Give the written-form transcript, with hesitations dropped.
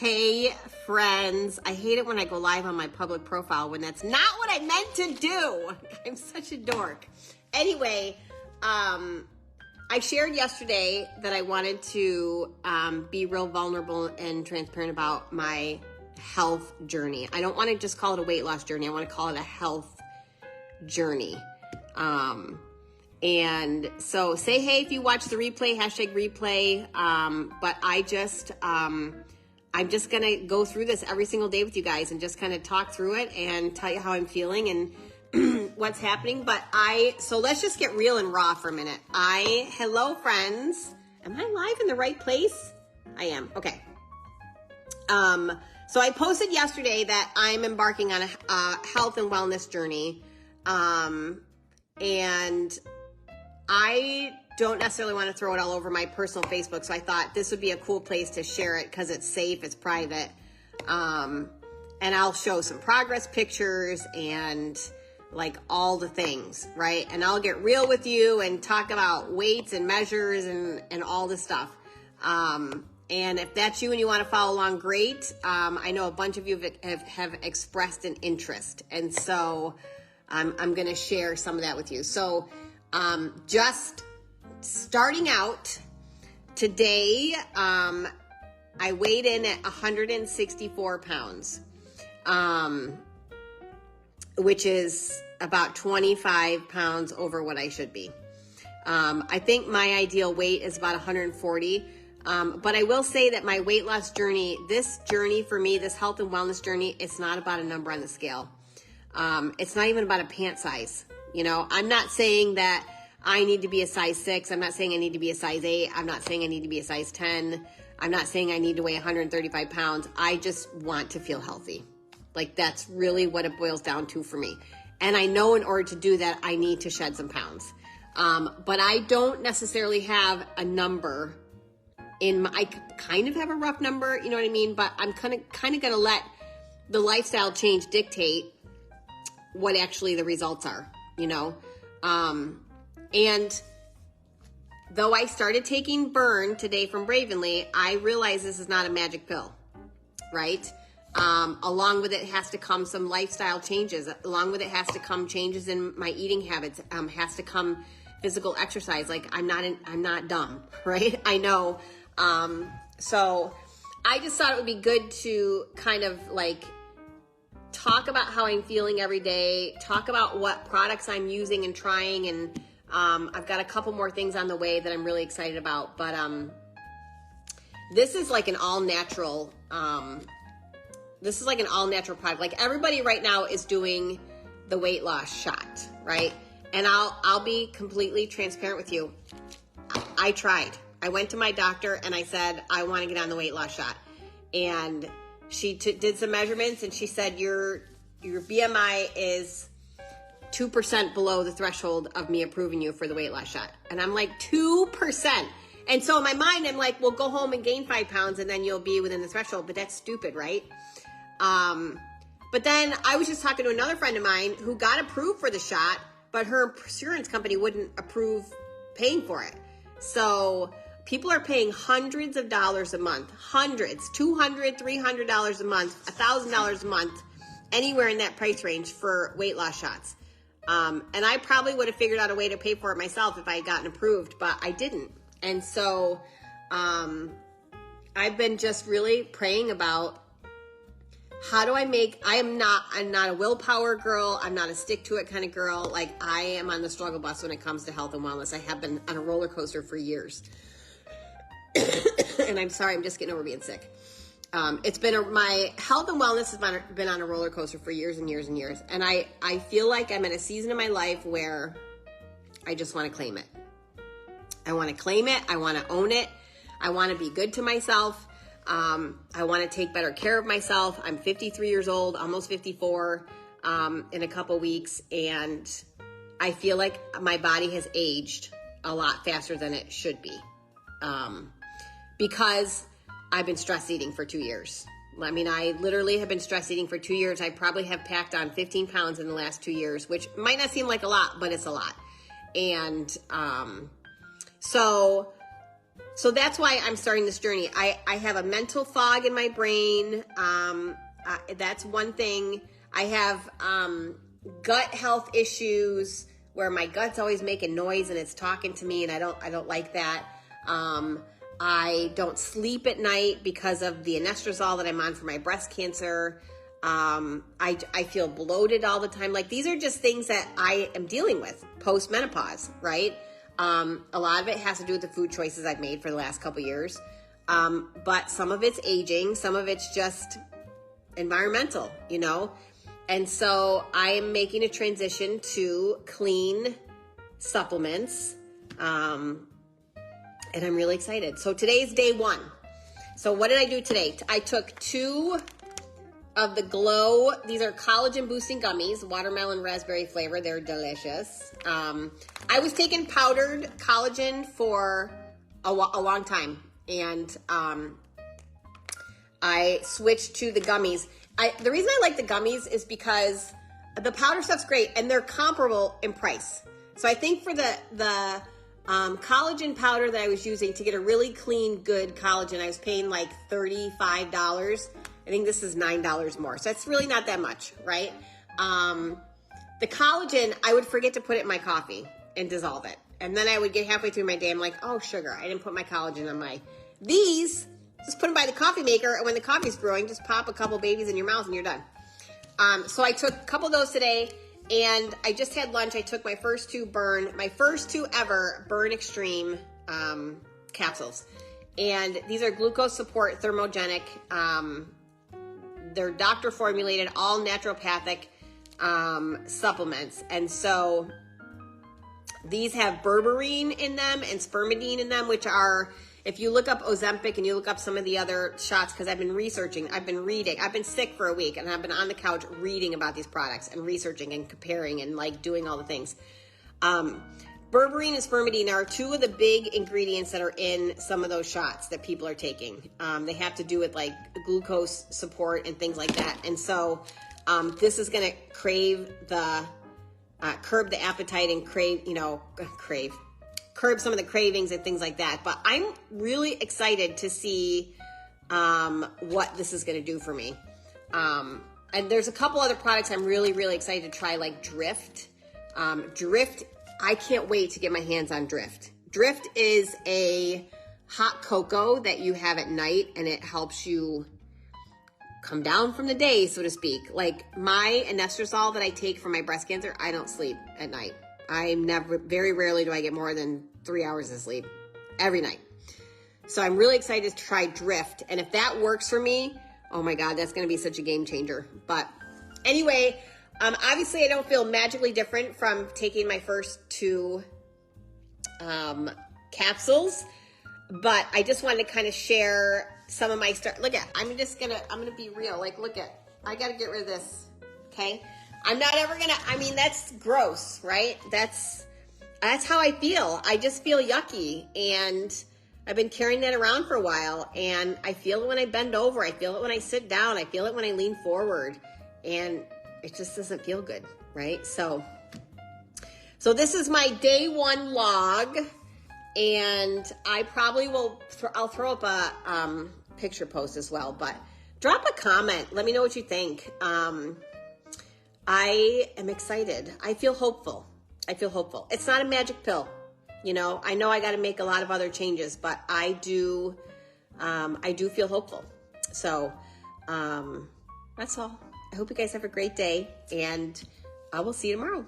Hey friends, I hate it when I go live on my public profile when that's not what I meant to do. I'm such a dork. Anyway, I shared yesterday that I wanted to be real vulnerable and transparent about my health journey. I don't want to just call it a weight loss journey. I want to call it a health journey. And so say hey if you watch the replay, #replay. But I'm just going to go through this every single day with you guys and just kind of talk through it and tell you how I'm feeling and what's happening. So let's just get real and raw for a minute. Hello friends. Am I live in the right place? I am. Okay. So I posted yesterday that I'm embarking on a health and wellness journey. And I don't necessarily want to throw it all over my personal Facebook, so I thought this would be a cool place to share it because it's safe, it's private, and I'll show some progress pictures and like all the things, right? And I'll get real with you and talk about weights and measures and all this stuff. And if that's you and you want to follow along, great. I know a bunch of you have expressed an interest, and so I'm going to share some of that with you. So just starting out today, I weighed in at 164 pounds, which is about 25 pounds over what I should be. I think my ideal weight is about 140. But I will say that my weight loss journey, this journey for me, this health and wellness journey, it's not about a number on the scale. It's not even about a pant size. You know, I'm not saying that I need to be a size 6. I'm not saying I need to be a size 8. I'm not saying I need to be a size 10. I'm not saying I need to weigh 135 pounds. I just want to feel healthy. Like that's really what it boils down to for me. And I know in order to do that, I need to shed some pounds. But I don't necessarily have a number I kind of have a rough number, you know what I mean? But I'm kind of going to let the lifestyle change dictate what actually the results are, you know? And though I started taking Burn today from Bravenly, I realize this is not a magic pill, right? Along with it has to come some lifestyle changes. Along with it has to come changes in my eating habits. Has to come physical exercise. Like I'm not dumb, right? I know. So I just thought it would be good to kind of like talk about how I'm feeling every day, talk about what products I'm using and trying, and I've got a couple more things on the way that I'm really excited about, but this is like an all-natural product. Like everybody right now is doing the weight loss shot, right? And I'll be completely transparent with you. I tried. I went to my doctor and I said, I want to get on the weight loss shot. And she did some measurements and she said, your BMI is 2% below the threshold of me approving you for the weight loss shot. And I'm like, 2%. And so in my mind, I'm like, well, go home and gain 5 pounds and then you'll be within the threshold. But that's stupid, right? But then I was just talking to another friend of mine who got approved for the shot, but her insurance company wouldn't approve paying for it. So people are paying hundreds of dollars a month, hundreds, $200, $300 a month, $1,000 a month, anywhere in that price range for weight loss shots. And I probably would have figured out a way to pay for it myself if I had gotten approved, but I didn't. And so I've been just really praying about how do I'm not a willpower girl. I'm not a stick to it kind of girl. Like I am on the struggle bus when it comes to health and wellness. I have been on a roller coaster for years. And I'm sorry, I'm just getting over being sick. It's been my health and wellness has been on a roller coaster for years and years and years. And I feel like I'm in a season of my life where I just want to claim it. I want to claim it. I want to own it. I want to be good to myself. I want to take better care of myself. I'm 53 years old, almost 54, in a couple weeks. And I feel like my body has aged a lot faster than it should be. Because I've been stress eating for 2 years. I mean, I literally have been stress eating for 2 years. I probably have packed on 15 pounds in the last 2 years, which might not seem like a lot, but it's a lot. And, so So that's why I'm starting this journey. I have a mental fog in my brain. That's one thing. I have gut health issues where my gut's always making noise and it's talking to me, and I don't like that. I don't sleep at night because of the anastrozole that I'm on for my breast cancer. I feel bloated all the time. Like, these are just things that I am dealing with post-menopause, right? A lot of it has to do with the food choices I've made for the last couple years. But some of it's aging, some of it's just environmental, you know? And so I am making a transition to clean supplements. And I'm really excited. So today's day one. So what did I do today? I took 2 of the Glow. These are collagen boosting gummies, watermelon raspberry flavor. They're delicious. I was taking powdered collagen for a long time, and I switched to the gummies. The reason I like the gummies is because the powder stuff's great and they're comparable in price. So I think for the collagen powder that I was using to get a really clean, good collagen, I was paying like $35. I think this is $9 more. So that's really not that much, right? The collagen, I would forget to put it in my coffee and dissolve it. And then I would get halfway through my day, I'm like, oh, sugar, I didn't put my collagen on my... These, just put them by the coffee maker, and when the coffee's brewing, just pop a couple babies in your mouth and you're done. So I took a couple of those today, and I just had lunch. I took my first 2 ever Burn Extreme capsules. And these are glucose support thermogenic. They're doctor formulated, all naturopathic supplements. And so these have berberine in them and spermidine in them, which are, if you look up Ozempic and you look up some of the other shots, because I've been researching, I've been reading, I've been sick for a week, and I've been on the couch reading about these products and researching and comparing and like doing all the things. Berberine and spermidine are 2 of the big ingredients that are in some of those shots that people are taking. They have to do with like glucose support and things like that. And so this is going to curb the appetite and curb some of the cravings and things like that. But I'm really excited to see what this is going to do for me. And there's a couple other products I'm really, really excited to try, like Drift. Drift, I can't wait to get my hands on Drift. Drift is a hot cocoa that you have at night, and it helps you come down from the day, so to speak. Like my anastrozole that I take for my breast cancer, I don't sleep at night. Very rarely do I get more than 3 hours of sleep every night. So I'm really excited to try Drift. And if that works for me, oh my God, that's going to be such a game changer. But anyway, obviously I don't feel magically different from taking my first 2 capsules, but I just wanted to kind of share some of my look at, I'm going to be real. Like, look at, I got to get rid of this. Okay. I'm not ever going to, that's gross, right? That's how I feel. I just feel yucky, and I've been carrying that around for a while, and I feel it when I bend over. I feel it when I sit down. I feel it when I lean forward, and it just doesn't feel good, right? So this is my day 1 log, and I probably will, I'll throw up a picture post as well, but drop a comment. Let me know what you think. I am excited. I feel hopeful. It's not a magic pill. You know I got to make a lot of other changes, but I do feel hopeful. So that's all. I hope you guys have a great day, and I will see you tomorrow.